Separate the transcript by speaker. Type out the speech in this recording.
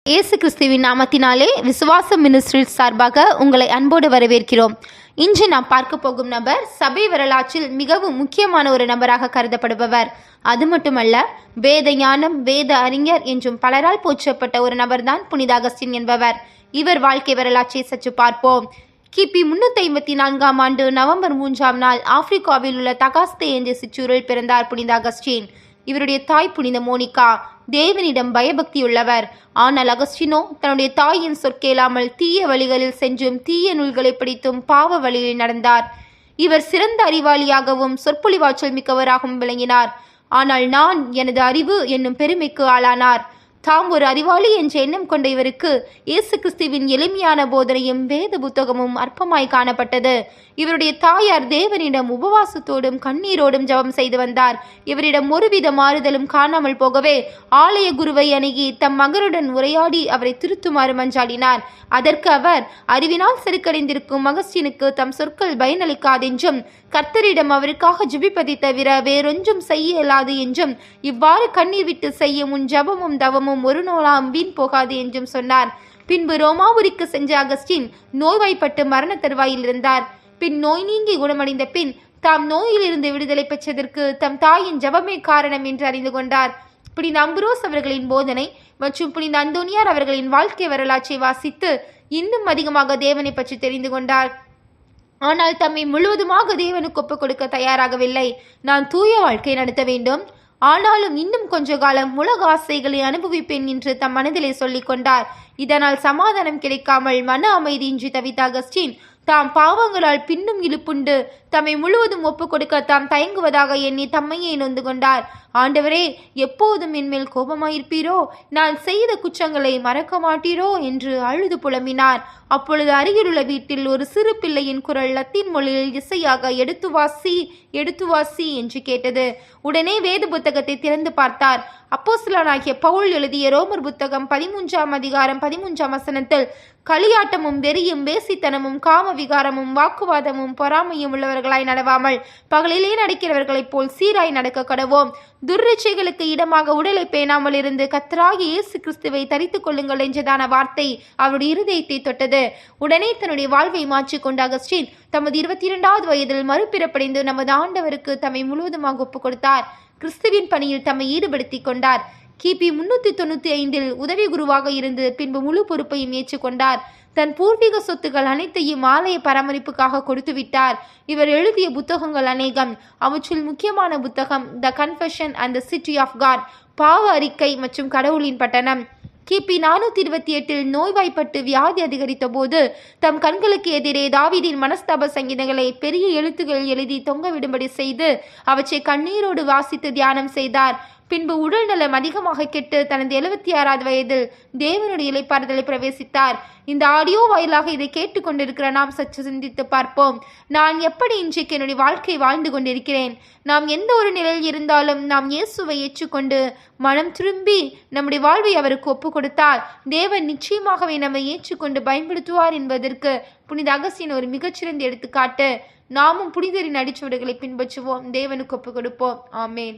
Speaker 1: இயேசு கிறிஸ்துவின் நாமத்தினாலே விசுவாசம் மினிஸ்ட்ரிஸ் சார்பாக உங்களை அன்போடு வரவேற்கிறோம். இன்று நாம் பார்க்க போகும் நபர் சபை வரலாற்றில் மிகவும் முக்கியமான ஒரு நபராக கருதப்படுபவர். அது மட்டுமல்ல, வேத ஞானம், வேத அறிஞர் என்றும் பலரால் போற்றப்பட்ட ஒரு நபர்தான் புனித அகஸ்டின் என்பவர். இவர் வாழ்க்கை வரலாற்றை சற்று பார்ப்போம். கிபி 354 ஆண்டு நவம்பர் 3 நாள் ஆப்பிரிக்காவில் உள்ள தகாஸ்தே என்ற சிற்றூரில் பிறந்தார் புனித அகஸ்டின். இவருடைய தாய் புனித மோனிகா தேவனிடம் பயபக்தியுள்ளவர். ஆனால் அகஸ்டினோ தன்னுடைய தாயின் சொற்கேளாமல் தீய வழிகளில் சென்றும் தீய நூல்களை படித்தும் பாவ வழியில் நடந்தார். இவர் சிறந்த அறிவாளியாகவும் சொற்பொழிவாற்றல் மிக்கவராகவும் விளங்கினார். ஆனால் நான் எனது அறிவு என்னும் பெருமைக்கு ஆளானார். தாம் ஒரு அறிவாளி என்ற எண்ணம் கொண்ட இவருக்கு இயேசு கிறிஸ்துவின் எளிமையான போதனையும் வேத புத்தகமும் அற்பமாய் காணப்பட்டது. இவருடைய தாயார் தேவனிடம் உபவாசத்தோடும் கண்ணீரோடும் ஜெபம் செய்து வந்தார். இவரிடம் ஒருவித மாறுதலும் காணாமல் போகவே ஆலய குருவை அணுகி தம் மகனுடன் உரையாடி அவரை திருத்துமாறு மன்றாடினார். அதற்கு அவர், அறிவினால் செருக்கடைந்திருக்கும் அகஸ்டினுக்கு தம் சொற்கள் பயனளிக்காதென்றும் கர்த்தரிடம் அவருக்காக ஜெபிப்பதை தவிர வேறொன்றும் செய்ய இயலாது என்றும் இவ்வாறு கண்ணீர் விட்டு செய்யும் உன் ஜபமும் தவமும் ஒரு நாளாம் வீண் போகாது என்றும் சொன்னார். பின்பு ரோமாபுரிக்கு சென்ற அகஸ்டின் நோய்வாய்ப்பட்டு மரண தருவாயில் இருந்தார். பின் நோய் நீங்கி குணமடைந்த பின் தாம் நோயிலிருந்து விடுதலை பெற்றதற்கு தம் தாயின் ஜபமே காரணம் என்று அறிந்து கொண்டார். புனித அம்புரோஸ் அவர்களின் போதனை மற்றும் புனித அந்தோனியார் அவர்களின் வாழ்க்கை வரலாற்றை வாசித்து இன்னும் அதிகமாக தேவனை பற்றி தெரிந்து கொண்டார். ஆனால் தம்மை முழுவதுமாக தேவனுக்கு ஒப்புக் கொடுக்க தயாராகவில்லை. நான் தூய வாழ்க்கை நடத்த வேண்டும், ஆனாலும் இன்னும் கொஞ்ச காலம் உலக ஆசைகளை அனுபவிப்பேன் என்று தம் மனதிலே சொல்லிக் கொண்டார். இதனால் சமாதானம் கிடைக்காமல் மன அமைதியின்றி தவித்த அகஸ்டின் தாம் பாவங்களால் பின்னும் இழுப்புண்டு தம்மை முழுவதும் ஒப்புக் கொடுக்க தாம் தயங்குவதாக எண்ணி தம்மையே நொந்து கொண்டார். ஆண்டவரே, எப்போதும் என்மேல் கோபமாயிருப்பீரோ? நான் செய்த குற்றங்களை மறக்க மாட்டீரோ என்று அழுது புலம்பினார். அப்பொழுது அருகிலுள்ள வீட்டில் ஒரு சிறு பிள்ளையின் குரல் லத்தீன் மொழியில் இசையாக எடுத்து வாசி என்று கேட்டது. உடனே வேத புத்தகத்தை திறந்து பார்த்தார். அப்போஸ்தலனாகிய பவுல் எழுதிய ரோமர் புத்தகம் 13 அதிகாரம் 13 வசனத்தில், களியாட்டமும் வெறியும் வேசித்தனமும் காம விகாரமும் வாக்குவாதமும் பொறாமையும் உள்ளவர்களாய் நடவாமல் பகலிலே நடக்கிறவர்களைப் போல் சீராய் நடக்க கடவோம். துர்ரிச்சைகளுக்கு இடமாக உடலை பேணாமல் இருந்து கர்த்தராகிய இயேசு கிறிஸ்துவை தரித்துக் கொள்ளுங்கள் என்றதான வார்த்தை அவருடைய இருதயத்தை தொட்டது. உடனே தன்னுடைய வாழ்வை மாற்றிக்கொண்ட அகஸ்டின் தமது 22வது வயதில் மறுபிறப்படைந்து நமது ஆண்டவருக்கு தம்மை முழுவதுமாக ஒப்புக் கொடுத்தார். கிறிஸ்துவின் பணியில் தம்மை ஈடுபடுத்திக் கொண்டார். கிபி 395 உதவி குருவாக இருந்து பின்பு முழு பொறுப்பையும் ஏற்றுக்கொண்டார். தன் பூர்வீக சொத்துக்கள் அனைத்தையும் ஆலய பராமரிப்புக்காக கொடுத்து விட்டார். இவர் எழுதிய புத்தகங்கள் அநேகம். அவற்றில் முக்கியமான புத்தகம் the confession and the city of God, பாவ அறிக்கை மற்றும் கடவுளின் பட்டணம். கிபி 428 நோய்வாய்ப்பட்டு வியாதி அதிகரித்த போது தம் கண்களுக்கு எதிரே தாவீதின் மனஸ்தாப சங்கீதங்களை பெரிய எழுத்துக்கள் எழுதி தொங்கவிடும்படி செய்து அவற்றை கண்ணீரோடு வாசித்து தியானம் செய்தார். பின்பு உடல் நலம் அதிகமாக கெட்டு தனது 76வது வயதில் தேவனுடைய இளைப்பாறுதலை பிரவேசித்தார். இந்த ஆடியோ வாயிலாக இதை கேட்டுக்கொண்டிருக்கிற நாம் சற்று சிந்தித்து பார்ப்போம். நான் எப்படி இன்றைக்கு என்னுடைய வாழ்க்கை வாழ்ந்து கொண்டிருக்கிறேன்? நாம் எந்த ஒரு நிலையில் இருந்தாலும் நாம் இயேசுவை ஏற்றுக்கொண்டு மனம் திரும்பி நம்முடைய வாழ்வை அவருக்கு ஒப்பு கொடுத்தால் தேவன் நிச்சயமாகவே நம்மை ஏற்றுக்கொண்டு பயன்படுத்துவார் என்பதற்கு புனித அகஸ்டின் ஒரு மிகச்சிறந்த எடுத்துக்காட்டு. நாமும் புனிதரின் அடிச்சுவடுகளை பின்பற்றுவோம், தேவனுக்கு ஒப்பு கொடுப்போம். ஆமேன்.